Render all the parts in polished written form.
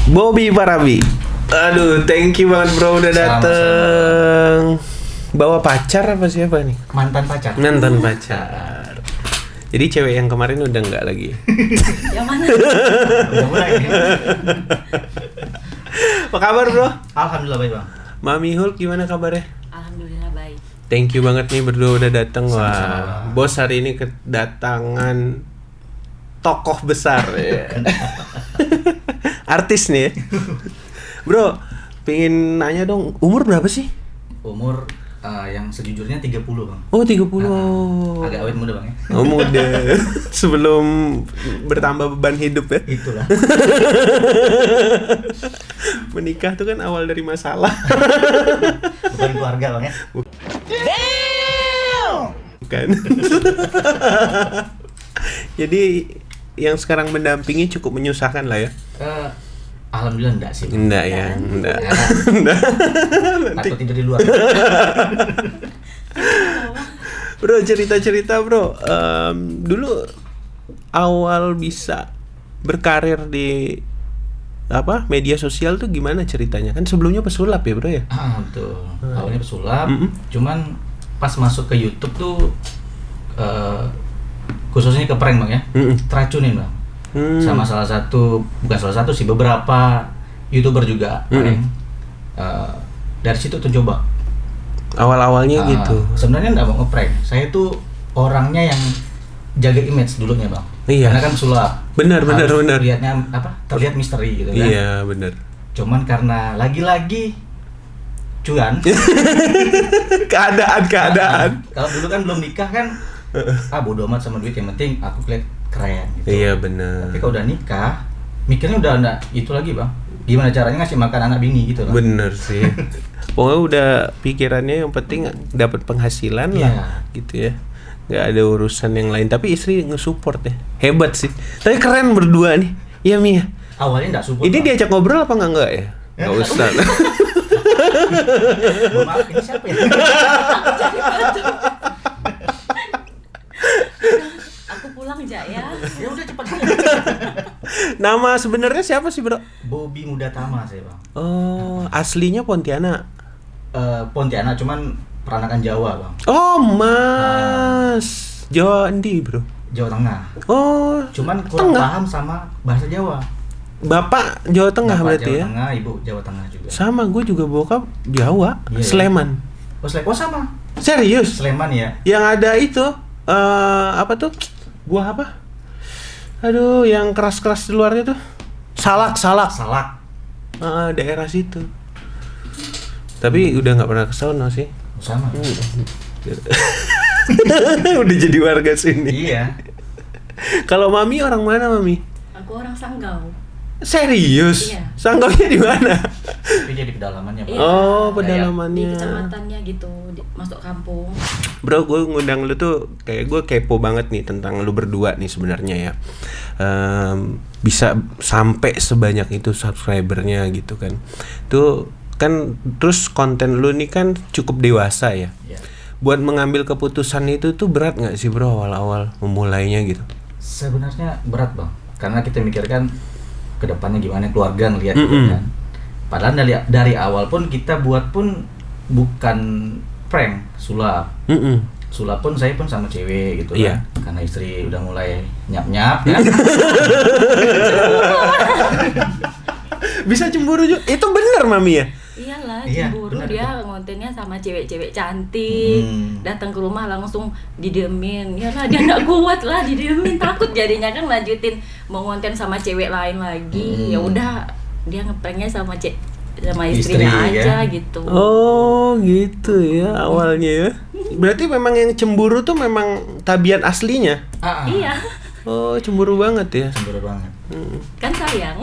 Bobby Parabi. Aduh, thank you banget bro udah dateng. Bawa pacar apa siapa nih? Mantan pacar. Mantan pacar. Jadi cewek yang kemarin udah enggak lagi. Yang mana? Udah mulai. Apa kabar bro? Alhamdulillah baik bang. Mami Hulk gimana kabarnya? Alhamdulillah baik. Thank you banget nih berdua udah dateng. Sama-sama, Wah, Bang. bos hari ini kedatangan tokoh besar ya. Artis nih ya. Bro, pengen nanya dong, umur berapa sih? Umur yang sejujurnya 30 bang. Oh 30. Agak awet muda bang ya. Oh muda. Sebelum bertambah beban hidup ya. Itulah. Menikah tuh kan awal dari masalah. Bukan keluarga bang ya. Bukan. Jadi yang sekarang mendampingi cukup menyusahkan lah ya. Alhamdulillah enggak sih. Bang. Enggak ya, enggak. Takut tidur di luar. Bro, cerita-cerita bro. Dulu awal bisa berkarir di apa media sosial tuh gimana ceritanya? Kan sebelumnya pesulap ya bro ya? Betul. Awalnya pesulap. Cuman pas masuk ke YouTube tuh khususnya ke prank bang ya. Teracunin bang. Sama bukan salah satu sih, beberapa YouTuber juga prank. Dari situ tuh coba. Awal-awalnya gitu. Sebenarnya nggak mau nge-prank. Saya tuh orangnya yang jaga image dulunya bang. Iya. Karena kan sulap. Benar. Terlihatnya terlihat misteri gitu kan. Iya benar. Cuman karena lagi-lagi cuan. Keadaan. Kalau dulu kan belum nikah kan, bodo amat sama duit, yang penting aku kelihatan keren gitu. Iya benar. Tapi kalau udah nikah, mikirnya udah enggak itu lagi bang. Gimana caranya ngasih makan anak bini gitu bang. Bener sih. Pokoknya udah pikirannya yang penting dapat penghasilan lah, gitu ya. Nggak ada urusan yang lain. Tapi istri nge-support ya. Hebat sih. Tapi keren berdua nih. Iya Mia. Awalnya enggak support. Ini bang. diajak ngobrol apa enggak ya? Nggak usah. Maaf, ini siapa ya? Aku pulang aja ya. Ya udah cepat. Nama sebenarnya siapa sih bro? Bobby Muda Tama saya bang. Oh, aslinya Pontianak. Pontianak, cuman peranakan Jawa bang. Oh Mas. Jawa endi bro? Jawa Tengah. Oh. Cuman kurang Tengah. paham sama bahasa Jawa. Bapak Jawa Tengah Bapak berarti Jawa ya? Tengah, ibu Jawa Tengah juga. Sama, gue juga bokap Jawa, Iya, Sleman. Oh sama. Serius? Sleman ya. Yang ada itu apa tuh? Buah apa? Aduh, yang keras-keras di luarnya tuh. Salak. Salak. Daerah situ. Tapi udah nggak pernah ke sono sih. Sama. Udah jadi warga sini. Iya. Kalau Mami orang mana Mami? Aku orang Sanggau. Serius? Iya. Sanggaunya di mana? Tapi jadi pedalamannya bang. Iya. Oh, Di pedalamannya. kecamatannya gitu, masuk kampung. Bro, gue ngundang lu tuh kayak gue kepo banget nih tentang lu berdua nih sebenarnya ya. Bisa sampai sebanyak itu subscribernya gitu kan. Tuh kan terus konten lu nih kan cukup dewasa ya. Iya. Buat mengambil keputusan itu tuh berat nggak sih bro awal-awal memulainya gitu? Sebenarnya berat bang, karena kita mikirkan kedepannya gimana keluarga ngelihat gitu kan. Padahal dari awal pun kita buat pun bukan prank, sulap. Sulap pun saya pun sama cewek gitu Iya. kan. Karena istri udah mulai nyap-nyap kan. Bisa cemburu juga? Itu bener Mami ya? Iyalah, Iya, cemburu benar, dia ngontennya sama cewek-cewek cantik. Datang ke rumah langsung didiemin. Iyalah, dia enggak kuat lah didiemin, takut jadinya kan lanjutin mau ngonten sama cewek lain lagi. Ya udah, dia ngepranknya sama istrinya Istri, aja ya. gitu. Oh gitu ya awalnya ya. Berarti memang yang cemburu tuh memang tabiat aslinya? Iya, Oh cemburu banget ya? Cemburu banget. kan sayang.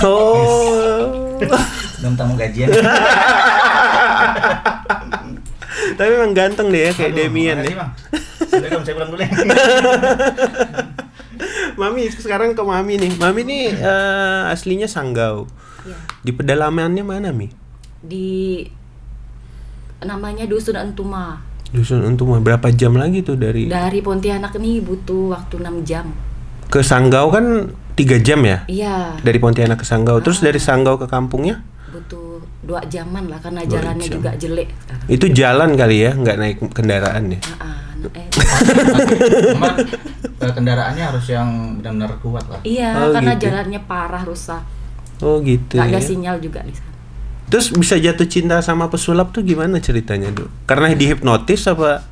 Oh. Belum tamu gajian. Tapi memang ganteng deh ya kayak Aduh, Demian makasih, ya. Bang. Assalamualaikum, saya pulang dulu ya. Mami sekarang ke Mami nih. Mami nih aslinya Sanggau. Iya. Di pedalamannya mana Mi? Di namanya Dusun Entuma. Dusun untuk berapa jam lagi tuh dari Dari Pontianak ini butuh waktu 6 jam. ke Sanggau kan 3 jam ya? Iya. Dari Pontianak ke Sanggau. Terus dari Sanggau ke kampungnya? Butuh 2 jaman lah karena 2 jalannya jam. juga jelek sekarang. Itu jalan kali ya, nggak naik kendaraan ya? Cuman kendaraannya harus yang benar-benar kuat lah. Iya, Oh, karena gitu. jalannya parah rusak. Oh gitu Nggak ada ya. sinyal juga di sana. Terus bisa jatuh cinta sama pesulap tuh gimana ceritanya dulu? Karena dihipnotis apa?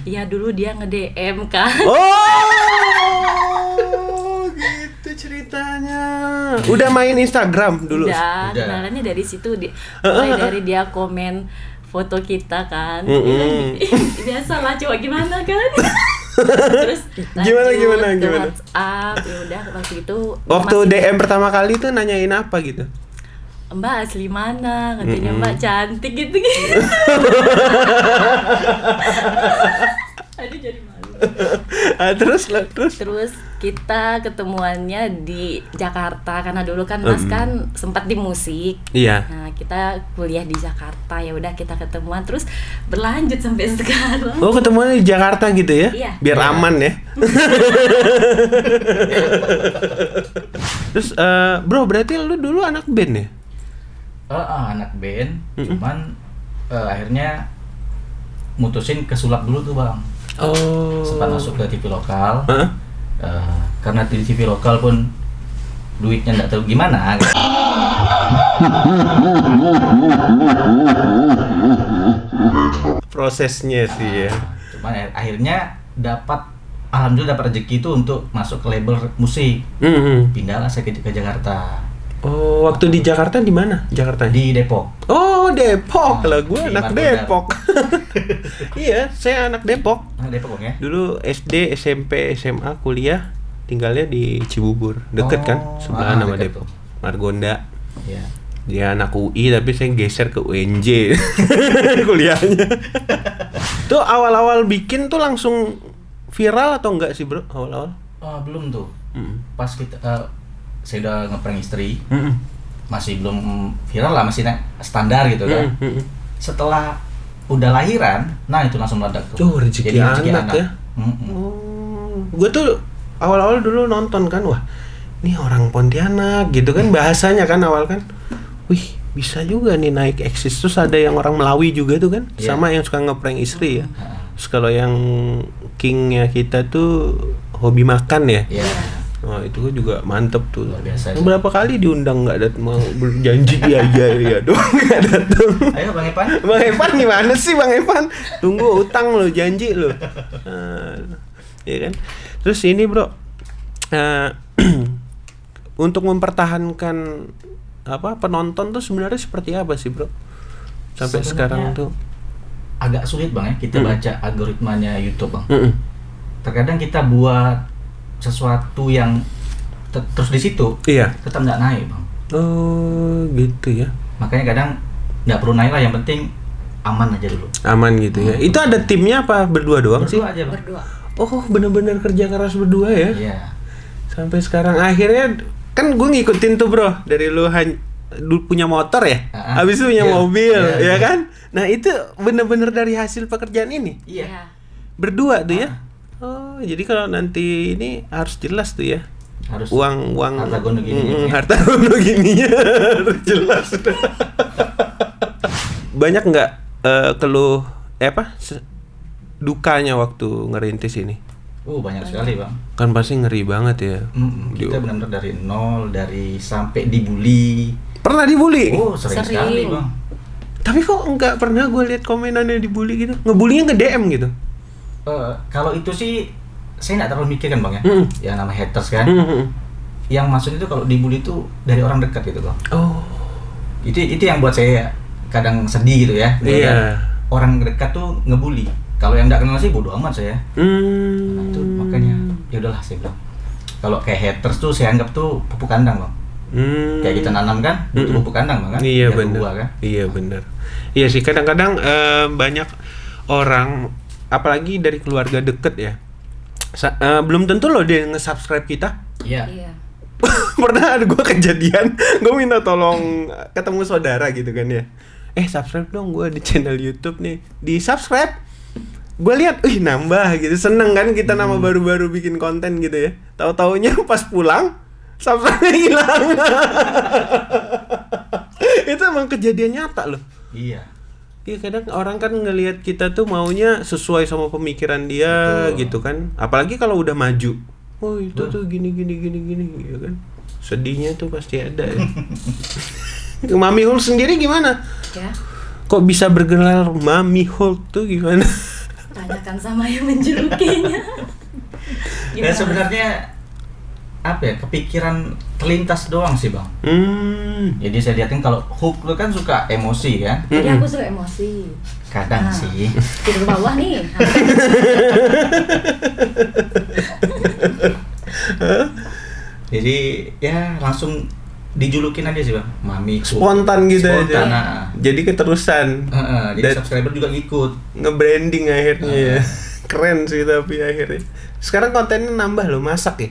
Iya, dulu dia nge-DM kan. Oh, gitu ceritanya. Udah main Instagram dulu? Udah, Udah. kenalannya dari situ. Mulai dari dia komen foto kita kan. Biasa lah cowok gimana kan. Terus Gimana, lanjut gimana, ke gimana? WhatsApp, ya udah waktu itu Waktu masih- DM pertama kali tuh nanyain apa gitu? Mbak asli mana? Katanya Mbak cantik gitu-gitu. Aduh jadi malu. Terus Terus kita ketemuannya di Jakarta karena dulu kan Mas kan sempat di musik. Iya. Nah, kita kuliah di Jakarta, ya udah kita ketemuan terus berlanjut sampai sekarang. Oh, ketemuannya di Jakarta gitu ya? Iya. Biar aman ya. Terus bro, berarti lu dulu anak band ya? Anak band, cuman akhirnya mutusin ke sulap dulu tuh bang. Oh. Sempat masuk ke TV lokal. Hah? Karena di TV lokal pun duitnya nggak tahu gimana. Prosesnya sih ya. Cuman akhirnya alhamdulillah dapat rezeki itu untuk masuk ke label musik. Pindahlah saya ke Jakarta. Oh, waktu di Jakarta di mana? Jakarta Di Depok. Oh, Depok. Lah gue Di anak Margonda. Depok. Iya, saya anak Depok. Depok Bang, ya. Dulu SD, SMP, SMA, kuliah tinggalnya di Cibubur. Deket kan? Sebelahan sama deket Depok. tuh. Margonda. Iya. Dia anak UI tapi saya geser ke UNJ kuliahnya. Tuh awal-awal bikin tuh langsung viral atau enggak sih, Bro? Awal-awal? Belum tuh. Mm. Pas kita saya udah ngeprank istri, Mm-mm. masih belum viral lah, masih standar gitu kan. Mm-mm. Setelah udah lahiran, nah itu langsung meledak tuh. Oh, rezeki anak ya. Mm-mm. Oh, gue tuh awal-awal dulu nonton kan, wah, ini orang Pontianak gitu kan bahasanya kan awal kan, wih bisa juga nih naik eksis. Terus ada yang orang Melawi juga tuh kan, Iya. sama yang suka ngeprank istri ya. Heeh. Terus kalau yang kingnya kita tuh hobi makan ya. Iya. Oh itu gue juga mantep tuh. Luar biasa itu. Berapa kali diundang nggak datang, mau berjanji iya dong nggak datang. Ayo Bang Epan. Bang Evan gimana sih Bang Evan? Tunggu utang lo, janji lo. Ya kan. Terus ini bro, untuk mempertahankan apa penonton tuh sebenarnya seperti apa sih bro? Sampai Sebenarnya sekarang tuh. Agak sulit Bang ya kita baca algoritmanya YouTube Bang. Mm-mm. Terkadang kita buat sesuatu yang terus di situ Iya. tetap nggak naik Bang. Oh gitu ya. Makanya kadang nggak perlu naik lah, yang penting aman aja dulu. Aman gitu ya. Itu ada timnya apa berdua doang sih? Berdua aja Bang. Berdua. Oh bener-bener kerja keras berdua ya. Iya. Sampai sekarang akhirnya kan gue ngikutin tuh bro, dari lu punya motor ya, habis itu punya Iya. mobil, Iya, ya iya. kan? Nah itu bener-bener dari hasil pekerjaan ini Iya. berdua tuh ya. Oh jadi kalau nanti ini harus jelas tuh ya, Harus uang harta gono gini. harta gono gininya harus jelas. Banyak nggak keluh dukanya waktu ngerintis ini? Banyak sekali Bang. Kan pasti ngeri banget ya. Kita benar-benar dari nol, dari sampai dibully. Pernah dibully? Sering Sering. sekali Bang. Tapi kok nggak pernah gue lihat komenannya dibully gitu. Ngebulinya ke DM gitu. Kalau itu sih saya nggak terlalu mikir kan Bang ya. Yang nama haters kan. Yang maksud itu kalau dibully itu dari orang dekat gitu Bang. Oh. Itu yang buat saya kadang sedih gitu ya. Iya. Orang dekat tuh ngebully. Kalau yang nggak kenal sih bodo amat saya. Nah, itu makanya ya udahlah saya bilang. Kalau kayak haters tuh saya anggap tuh pupuk kandang Bang. Kayak kita nanam kan, butuh pupuk kandang Bang kan. Iya Biar benar. berbuah, kan. Iya benar. Iya sih kadang-kadang banyak orang, apalagi dari keluarga deket ya. Belum tentu loh dia nge-subscribe kita. Iya. Iya. Pernah ada gue kejadian, gue minta tolong ketemu saudara gitu kan ya. Subscribe dong gue di channel YouTube nih. Di subscribe. Gue lihat, nambah gitu, seneng kan kita nama baru-baru bikin konten gitu ya. Tahu-taunya pas pulang subscribe hilang. Itu emang kejadian nyata loh. Iya. Iya, kadang orang kan ngelihat kita tuh maunya sesuai sama pemikiran dia. Betul. Gitu kan. Apalagi kalau udah maju. Oh itu tuh gini ya kan. Sedihnya tuh pasti ada ya. Mami Hulk sendiri gimana? Ya, Kok bisa bergelar Mami Hulk tuh gimana? tanyakan sama yang menjulukinya. Ya sebenarnya apa ya, kepikiran terlintas doang sih bang. Jadi saya liatin kalau Hulk lu kan suka emosi kan, Jadi aku suka emosi. kadang Nah. sih. Tidur bawah nih. Jadi ya langsung dijulukin aja sih bang, Mami Hulk. Spontan gitu Spontan, aja. nah. Jadi keterusan. Jadi Dan- subscriber juga ngikut. Nge-branding akhirnya ya. Keren sih tapi akhirnya. Sekarang kontennya nambah loh, masak ya?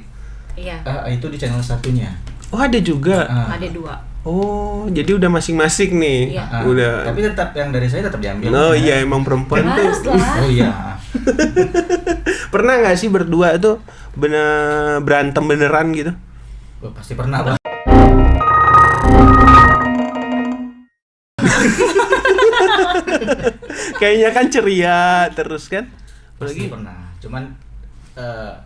Iya, Itu di channel satunya. Oh ada juga. ada 2. Oh jadi udah masing-masing nih. Iya. Udah. Tapi tetap yang dari saya tetap diambil. Oh iya emang perempuan Harus tuh. lah. Oh iya. Pernah nggak sih berdua tuh bener berantem beneran gitu? Oh, pasti pernah bang. Kayaknya kan ceria terus kan? Pasti Apalagi pernah. Cuman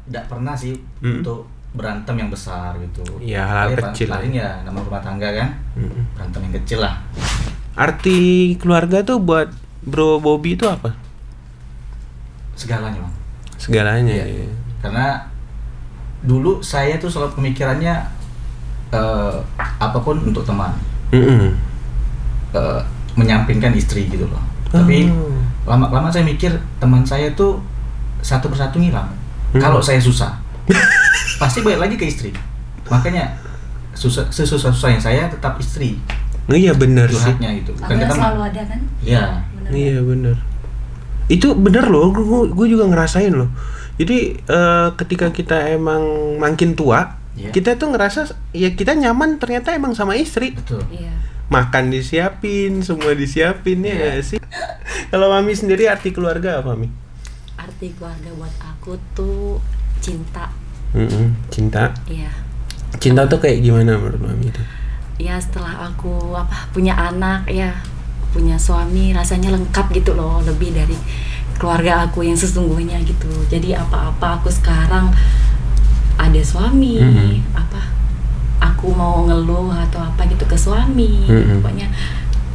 tidak pernah sih Mm. untuk berantem yang besar gitu. Iya, hal-hal kecil. Paling ya nama rumah tangga kan. Berantem yang kecil lah. arti keluarga tuh buat Bro Bobby itu apa? Segalanya bang. Segalanya. Iya. Ya. Karena dulu saya tuh selalu pemikirannya apapun untuk teman. Mm-mm. Menyampingkan istri gitu loh. Tapi Oh. lama-lama saya mikir teman saya tuh satu persatu ngilang. Kalau saya susah, pasti balik lagi ke istri. Makanya sesusah-susahnya saya tetap istri. Oh, iya bener sih. Curhatnya gitu. Aku yang selalu ada kan? Iya. Bener. Iya bener. Itu bener loh, gue juga ngerasain loh. Jadi ketika kita emang makin tua, Iya. kita tuh ngerasa ya kita nyaman ternyata emang sama istri. Betul. Iya. Makan disiapin, semua disiapin ya Iya. nggak sih. Kalau Mami sendiri arti keluarga apa, Mami? Arti keluarga buat aku tuh cinta. Cinta. Iya. Cinta tuh kayak gimana menurut Mami itu? Ya setelah aku punya anak ya, punya suami, rasanya lengkap gitu loh, lebih dari keluarga aku yang sesungguhnya gitu. Jadi apa-apa aku sekarang ada suami, aku mau ngeluh atau apa gitu ke suami. Pokoknya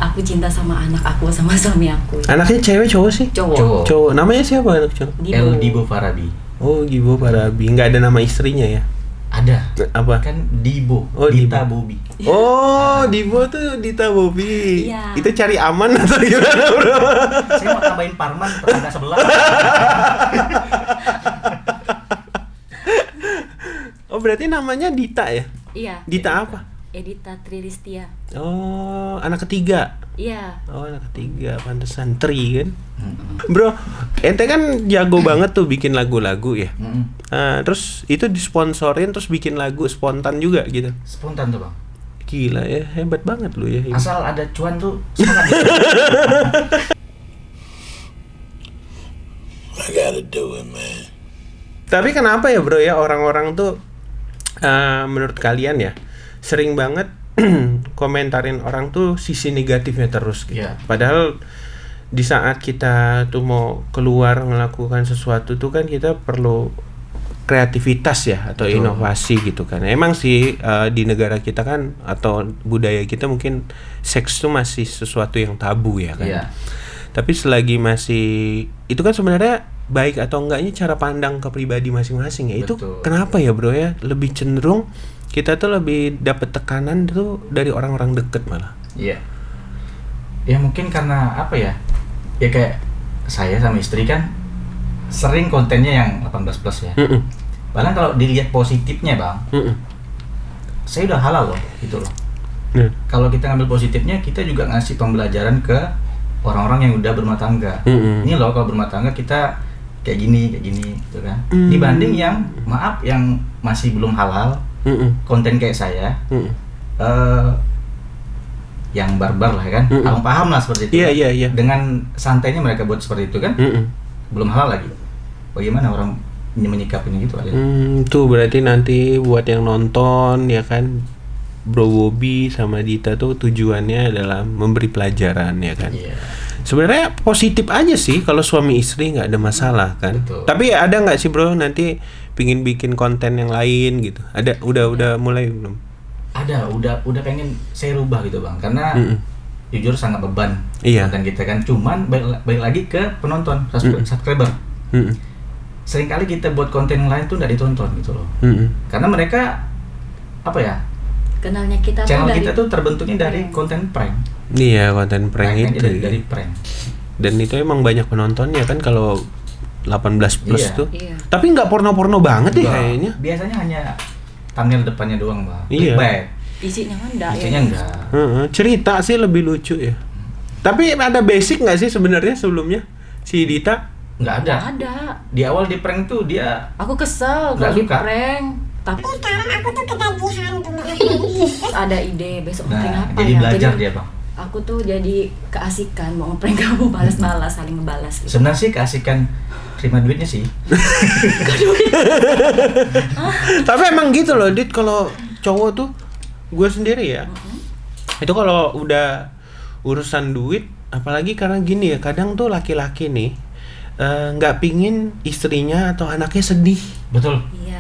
aku cinta sama anak aku sama suami aku. Anaknya cewek cowok sih? Cowok. Cowok. Namanya siapa anak cowok? Dibo. Dibo Farabi. Oh, Gibo Parabi. Nggak ada nama istrinya ya? Ada. Apa? Kan Dibo. Oh, Dita Dibo. Bobi. Oh, Dibo tuh Dita Bobi. Iya. Itu cari aman atau gimana, Bro? Saya mau tambahin Parman tetangga sebelah. Oh, berarti namanya Dita ya? Iya. Dita apa? Edita Trilistia. Oh, anak ketiga. Iya. Oh, anak ketiga, pantesan Tri kan. Bro, ente kan jago banget tuh bikin lagu-lagu ya. Terus itu disponsorin terus bikin lagu spontan juga gitu. Spontan tuh bang. Gila ya, hebat banget lu ya. Asal ada cuan tuh semangat. I gotta do it, man. Tapi kenapa ya bro ya orang-orang tuh menurut kalian ya sering banget komentarin orang tuh sisi negatifnya terus gitu. Iya. Padahal di saat kita tuh mau keluar melakukan sesuatu tuh kan kita perlu kreativitas ya atau Betul. inovasi gitu kan. Emang sih di negara kita kan atau budaya kita mungkin seks tuh masih sesuatu yang tabu ya kan. Iya. Tapi selagi masih itu kan sebenarnya baik atau enggaknya cara pandang ke pribadi masing-masing ya. Itu Betul. kenapa ya bro ya lebih cenderung kita tuh lebih dapat tekanan tuh dari orang-orang deket malah. Iya. Ya mungkin karena apa ya? Ya kayak saya sama istri kan sering kontennya yang 18 plus ya. Padahal kalau dilihat positifnya bang, saya udah halal loh gitu loh. Nah. Kalau kita ngambil positifnya, kita juga ngasih pembelajaran ke orang-orang yang udah berumah tangga. Ini loh kalau berumah tangga kita kayak gini gitu kan. Dibanding yang maaf yang masih belum halal, konten kayak saya, yang barbar lah kan, abang paham lah seperti itu. Iya, kan? iya, iya. Dengan santainya mereka buat seperti itu kan, belum halal lagi. Bagaimana orang menyikapinya gitu aja. Tuh berarti nanti buat yang nonton ya kan, Bro Bobby sama Dita tuh tujuannya adalah memberi pelajaran ya kan. Iya. Sebenarnya positif aja sih kalau suami istri nggak ada masalah kan. Betul. Tapi ada nggak sih bro nanti pingin bikin konten yang lain gitu? Ada udah mulai belum? Ada, udah pengen saya rubah gitu bang, karena jujur sangat beban Iya. konten kita kan. Cuman balik lagi ke penonton, subscriber. Seringkali kita buat konten yang lain tuh nggak ditonton gitu loh. Karena mereka apa ya? Kenalnya kita tuh Channel dari kita tuh terbentuknya dari konten prank. Iya konten prank Pranknya itu. dari prank. Dan itu emang banyak penontonnya kan kalau 18 plus Iya. tuh. Iya. Tapi nggak porno-porno banget deh Enggak. kayaknya. Biasanya hanya thumbnail depannya doang bang. Iya. Clickbait. isinya kan enggak Isinya ya. enggak. Cerita sih lebih lucu ya. Tapi ada basic nggak sih sebenarnya sebelumnya si Dita? Nggak ada. Nggak ada. Di awal di prank tuh dia Aku kesel Nggak kalau di suka. prank. Tapi Sekarang aku tuh ketagihan tuh mau ada ide besok ngeprank nah, apa jadi ya. belajar dia bang. Aku tuh jadi keasikan mau ngeprank kamu balas-balas saling ngebalas gitu. Sebenarnya sih keasikan terima duitnya sih. Tapi emang gitu loh, Dit, kalau cowok tuh gue sendiri ya. Itu kalau udah urusan duit, apalagi karena gini ya, kadang tuh laki-laki nih nggak pingin istrinya atau anaknya sedih. Betul. Iya.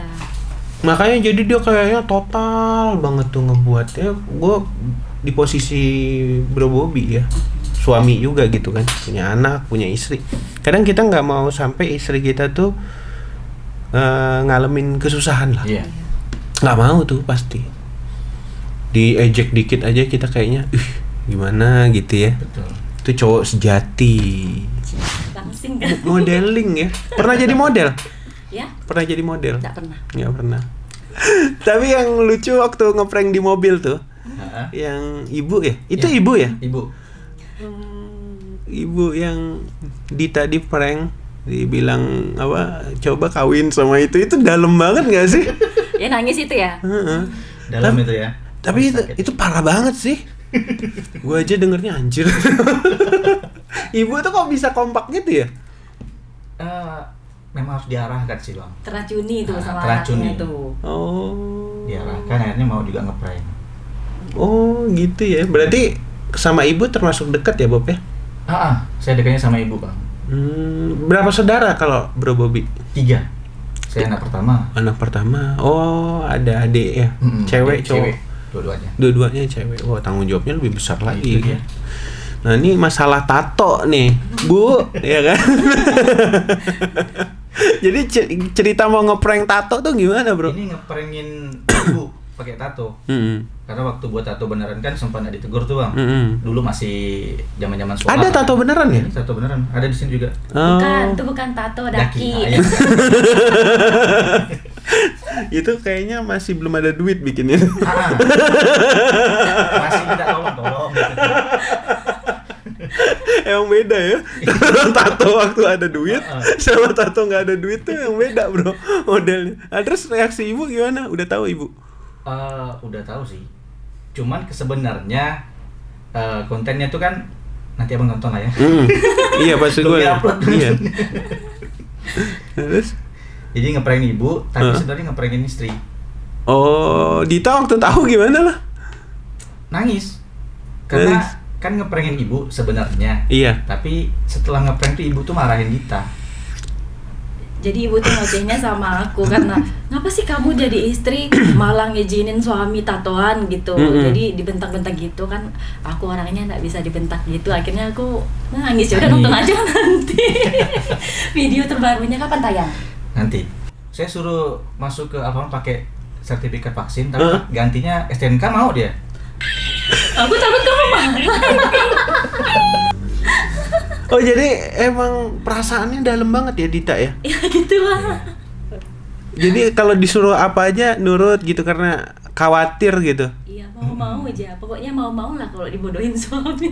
Makanya jadi dia kayaknya total banget tuh ngebuat. Ya gue di posisi Bro Bobby ya, suami juga gitu kan, punya anak, punya istri. Kadang kita nggak mau sampai istri kita tuh ngalamin kesusahan lah. Iya. Nggak mau tuh pasti. Diejek dikit aja kita kayaknya, gimana gitu ya. Betul. Itu cowok sejati. Langsing kan. Modeling ya. Pernah jadi model? Ya? Pernah jadi model? Enggak pernah. Nggak pernah. Tapi yang lucu waktu ngeprank di mobil tuh, Heeh. yang ibu ya? Itu Ya. ibu ya? Ibu. Ibu yang Dita di prank, dibilang apa? Coba kawin sama itu dalam banget nggak sih? Ya nangis itu ya. Heeh. Dalam itu ya. Tapi Sakit. itu parah banget sih. Gua aja dengernya anjir. Ibu tuh kok bisa kompak gitu ya? Memang harus diarahkan sih bang. Teracuni tuh Nah, sama teracuni. anaknya tuh. Oh. Diarahkan akhirnya mau juga ngeprank. Oh, gitu ya. Berarti sama ibu termasuk dekat ya, Bob ya? Saya dekatnya sama ibu bang. Berapa saudara kalau Bro Bobby? 3. Saya anak pertama. Anak pertama. Oh, ada adik ya. Cewek, cowok. Cewek. Dua-duanya. Dua-duanya cewek. Wah, tanggung jawabnya lebih besar Itu lagi. dia. Nah, ini masalah tato nih, Bu, ya kan? Jadi cerita mau ngeprank tato tuh gimana, Bro? Ini ngeprengin ibu pakai tato. Karena waktu buat tato beneran kan sempat nggak ditegur tuh bang. Dulu masih zaman-zaman sekolah. Ada tato beneran ya? Ini tato beneran. Ada di sini juga. Bukan, itu bukan tato daki. Ah, iya. Itu kayaknya masih belum ada duit bikinnya. Masih minta tolong. Emang beda ya. Tato waktu ada duit sama tato nggak ada duit tuh yang beda, Bro, modelnya. Terus reaksi ibu gimana? Udah tahu ibu? Udah tahu sih. Cuman sebenarnya kontennya tuh kan nanti abang nonton lah ya. Iya pasti Belum gue. di-upload. Iya. Terus? Jadi ngeprank ibu, tapi sebenarnya ngeprankin istri. Oh, Dita waktu tahu gimana lah? Nangis. Karena Nangis. kan ngeprankin ibu sebenarnya. Iya. Tapi setelah ngeprank tuh ibu tuh marahin Dita. Jadi ibu tuh ngocehnya sama aku karena ngapa sih kamu jadi istri malah ngizinin suami tatoan gitu. Jadi dibentak-bentak gitu kan. Aku orangnya nggak bisa dibentak gitu. Akhirnya aku nangis. Ya udah nonton aja nanti. Video terbarunya kapan tayang? Nanti saya suruh masuk ke Alfamart pakai sertifikat vaksin, tapi gantinya STNK mau dia. Aku takut kamu marah. Oh, jadi emang perasaannya dalam banget ya Dita ya? Ya gitulah. Jadi kalau disuruh apa aja nurut gitu karena khawatir gitu. Iya mau aja. Pokoknya mau lah kalau dibodohin suami.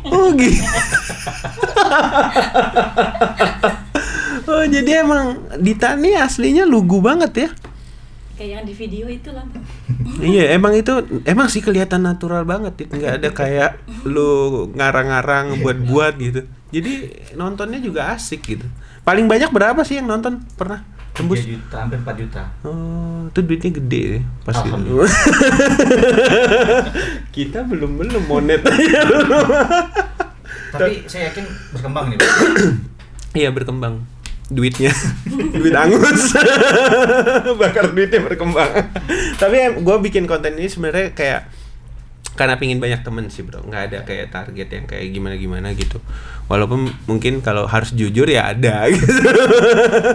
Oh gitu. Oh, jadi emang Dita nih aslinya lugu banget ya? Kayak yang di video itu lah. Iya, emang sih kelihatan natural banget, nggak ada kayak lu ngarang-ngarang buat-buat gitu. Jadi nontonnya juga asik gitu. Paling banyak berapa sih yang nonton pernah? Tembus 3 juta, hampir 4 juta. Oh, itu duitnya gede ya pas itu. Alhamdulillah. Kita belum monet aja. Tapi saya yakin berkembang nih, Bang. Iya, berkembang duitnya. Duit angus. Bakar duitnya berkembang. Tapi gue bikin konten ini sebenarnya kayak karena pingin banyak temen sih bro, nggak ada kayak target yang kayak gimana gitu. Walaupun mungkin kalau harus jujur ya ada gitu.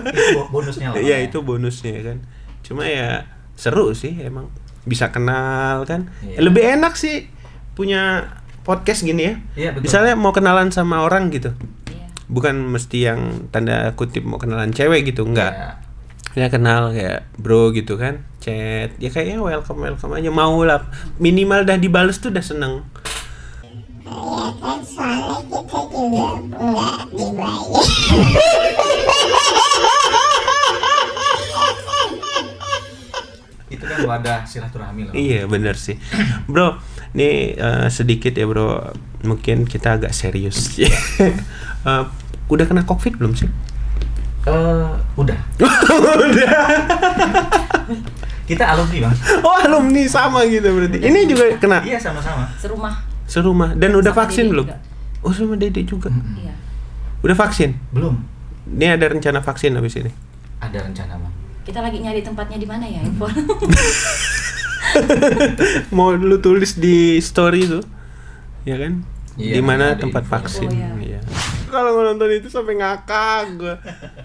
Itu bonusnya lah. Iya, itu bonusnya kan. Cuma ya seru sih emang, bisa kenal kan. Iya. Lebih enak sih punya podcast gini ya. Iya, betul. Misalnya mau kenalan sama orang gitu, Iya. bukan mesti yang tanda kutip mau kenalan cewek gitu, enggak. Iya. Ya kenal kayak bro gitu kan, chat ya kayaknya welcome aja, mau lah minimal dah dibales tuh udah seneng. Ya kan soalnya kita juga nggak dibayar. Itu kan wadah silaturahmi loh. Iya bener sih bro. Nih sedikit ya bro, mungkin kita agak serius. Udah kena covid belum sih? Udah. Udah. Kita alumni, Bang. Oh alumni sama gitu berarti. Ini juga kena Iya, sama-sama. serumah dan udah Sama vaksin Dede belum? juga. Oh sama Dede juga. Iya. Udah vaksin? Belum. Ini ada rencana vaksin habis ini? Ada rencana, Bang. Kita lagi nyari tempatnya di mana ya, info. Mau lu tulis di story tuh, ya kan? Iya, Di mana ada tempat info. vaksin? Oh, iya. Iya. Kalau nonton itu sampai ngakak gue.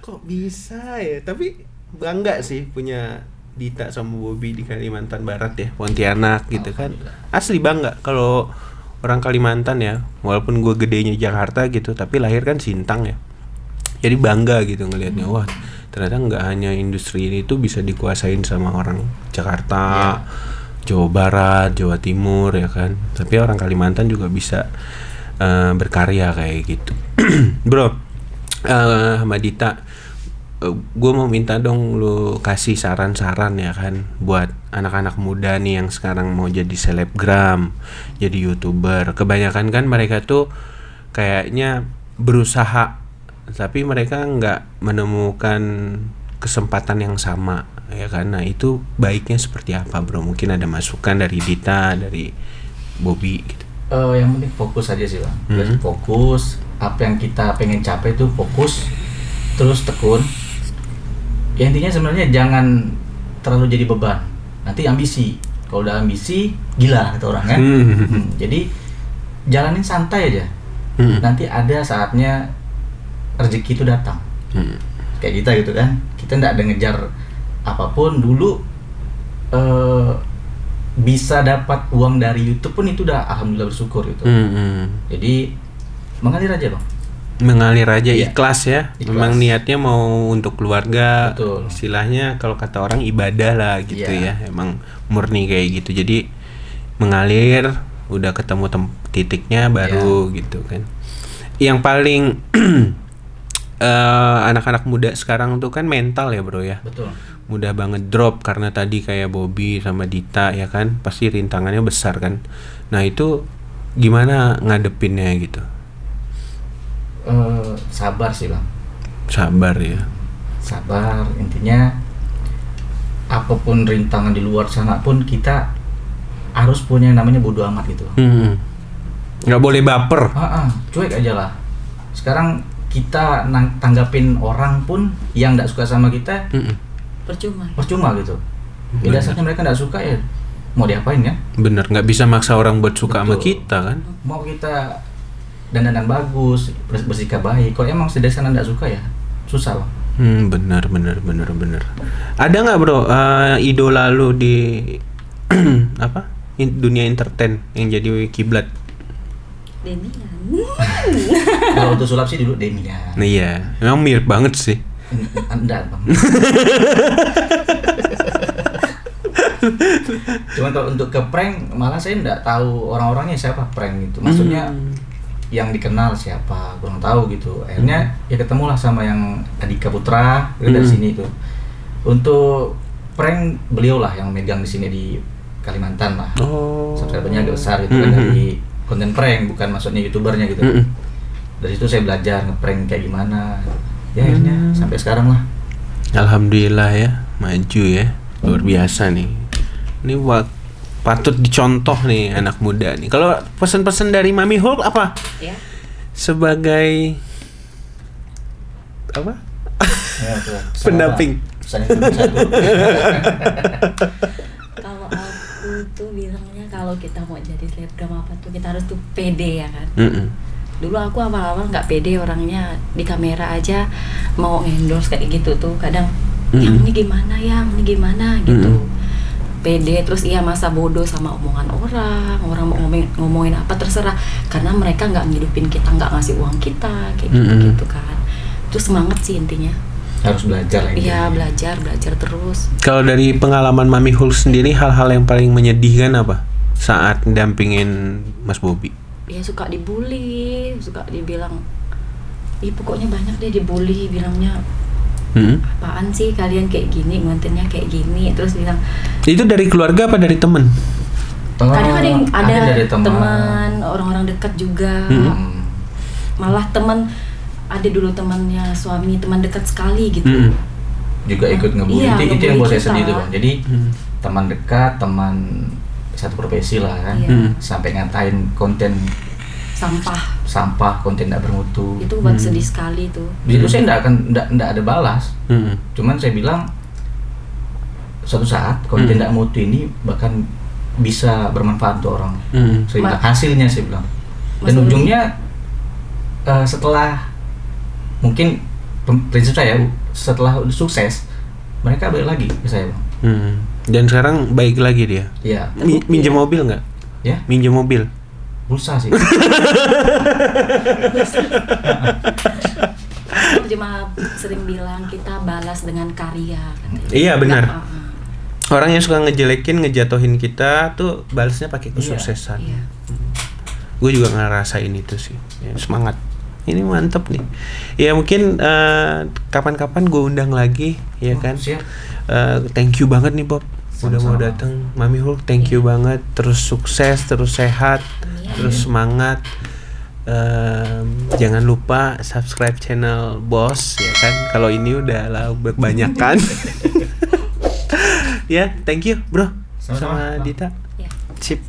Kok bisa ya? Tapi bangga sih punya Dita sama Bobby di Kalimantan Barat ya, Pontianak gitu kan. Asli bangga kalau orang Kalimantan ya, walaupun gue gedenya Jakarta gitu, tapi lahir kan Sintang ya. Jadi bangga gitu ngelihatnya, wah ternyata nggak hanya industri ini tuh bisa dikuasain sama orang Jakarta, Jawa Barat, Jawa Timur ya kan. Tapi orang Kalimantan juga bisa berkarya kayak gitu. Bro, sama Dita, gue mau minta dong lu kasih saran-saran ya kan buat anak-anak muda nih yang sekarang mau jadi selebgram, jadi YouTuber. Kebanyakan kan mereka tuh kayaknya berusaha tapi mereka nggak menemukan kesempatan yang sama ya kan. Nah itu baiknya seperti apa bro? Mungkin ada masukan dari Dita, dari Bobby gitu. Yang penting fokus aja sih, Bang. Fokus, apa yang kita pengen capai itu fokus, terus tekun. Ya intinya sebenarnya jangan terlalu jadi beban. Nanti ambisi. Kalau udah ambisi, gila kata orang kan. Jadi jalanin santai aja. Nanti ada saatnya rezeki itu datang. Kayak kita gitu kan. Kita nggak ada ngejar apapun dulu. Bisa dapat uang dari YouTube pun itu udah alhamdulillah bersyukur gitu. Jadi mengalir aja, Bang. Mengalir aja, Iya. ikhlas ya. Ikhlas. Memang niatnya mau untuk keluarga. Betul. Istilahnya kalau kata orang ibadah lah gitu Iya. ya. Emang murni kayak gitu. Jadi mengalir, udah ketemu titiknya baru gitu kan. Yang paling anak-anak muda sekarang tuh kan mental ya bro ya. Betul. Mudah banget drop karena tadi kayak Bobby sama Dita ya kan, pasti rintangannya besar kan. Nah itu gimana ngadepinnya gitu? Sabar sih, Bang. Sabar ya. Sabar, intinya apapun rintangan di luar sana pun kita harus punya yang namanya bodo amat gitu. Nggak boleh baper. Cuek aja lah. Sekarang kita tanggapin orang pun yang nggak suka sama kita percuma gitu. Ya dasarnya mereka nggak suka ya mau diapain ya? Bener, nggak bisa maksa orang buat suka sama Betul. kita kan. Mau kita dandan bagus, bersikap baik. Kalau emang sedasarnya nggak suka ya susah, Bang. Bener. Ada nggak bro idola lu di apa dunia entertain yang jadi kiblat? Demian. Kalau untuk sulap sih dulu Demian. Nah iya, memang mirip banget sih. Enggak, Bang. Cuman kalau untuk ke prank malah saya enggak tahu orang-orangnya siapa prank gitu. Maksudnya yang dikenal siapa, kurang tahu gitu. Akhirnya ya ketemulah sama yang Andika Putra dari sini itu. Untuk prank beliau lah yang megang di sini di Kalimantan lah. Subscribernya agak besar gitu kan dari konten prank, bukan maksudnya YouTubernya gitu. Dari situ saya belajar ngeprank kayak gimana. Ya akhirnya sampai sekarang lah. Alhamdulillah ya, maju ya, luar biasa nih. Ini patut dicontoh nih anak muda nih. Kalau pesan-pesan dari Mami Hulk apa? Ya. Sebagai apa? Ya, tuh. Pendamping. Pesan Indonesia dulu. Kalau aku tuh bilangnya kalau kita mau jadi selebgram apa tuh kita harus tuh pede ya kan. Dulu aku awal-awal nggak pede orangnya, di kamera aja mau endorse kayak gitu tuh kadang yang ini gimana gitu. Pede terus iya masa bodoh sama omongan orang mau ngomongin apa terserah karena mereka nggak ngidupin kita, nggak ngasih uang kita kayak gitu kan. Terus semangat sih intinya. Harus belajar lagi. Iya, belajar terus. Kalau dari pengalaman Mami Hulk sendiri, hal-hal yang paling menyedihkan apa saat dampingin Mas Bobby? Ya suka dibully, suka dibilang, pokoknya banyak deh dibully, bilangnya apaan sih kalian kayak gini, ngontennya kayak gini, terus bilang. Itu dari keluarga apa dari temen? Kadang-kadang ada dari teman, orang-orang dekat juga. Malah teman, ada dulu temannya suami, teman dekat sekali gitu. Juga ikut ngebully. Iya, itu yang buat saya kita. sedih tuh Bang. Jadi teman dekat, teman satu profesi lah kan, sampai ngatain konten sampah, konten tidak bermutu. Itu buat sedih sekali tuh. Di situ saya tidak ada balas. Cuman saya bilang suatu saat konten tidak mutu ini bahkan bisa bermanfaat untuk orang. Saya bilang, hasilnya saya bilang. Dan ujungnya setelah mungkin prinsip saya setelah sukses mereka balik lagi ke saya Bang. Dan sekarang baik lagi dia. Iya. Minjem mobil nggak? Ya. Minjem mobil. Pulsa sih. Aku cuma sering bilang kita balas dengan karya katanya. Iya benar. Nah, Orang yang suka ngejelekin, ngejatuhin kita tuh balasnya pakai kesuksesan. iya. Gue juga ngerasain itu sih. Ya, semangat. Ini mantep nih. Ya mungkin kapan-kapan gue undang lagi, ya kan? Siap. Thank you banget nih Bob. Udah mau Sama-sama. datang. Mami Hulk, thank you banget. Terus sukses, terus sehat, terus semangat. Jangan lupa subscribe channel Bos, ya kan? Kalau ini udah lah kebanyakan. Ya, thank you bro. Sama-sama, Sama Bang. Dita. Ya. Sip.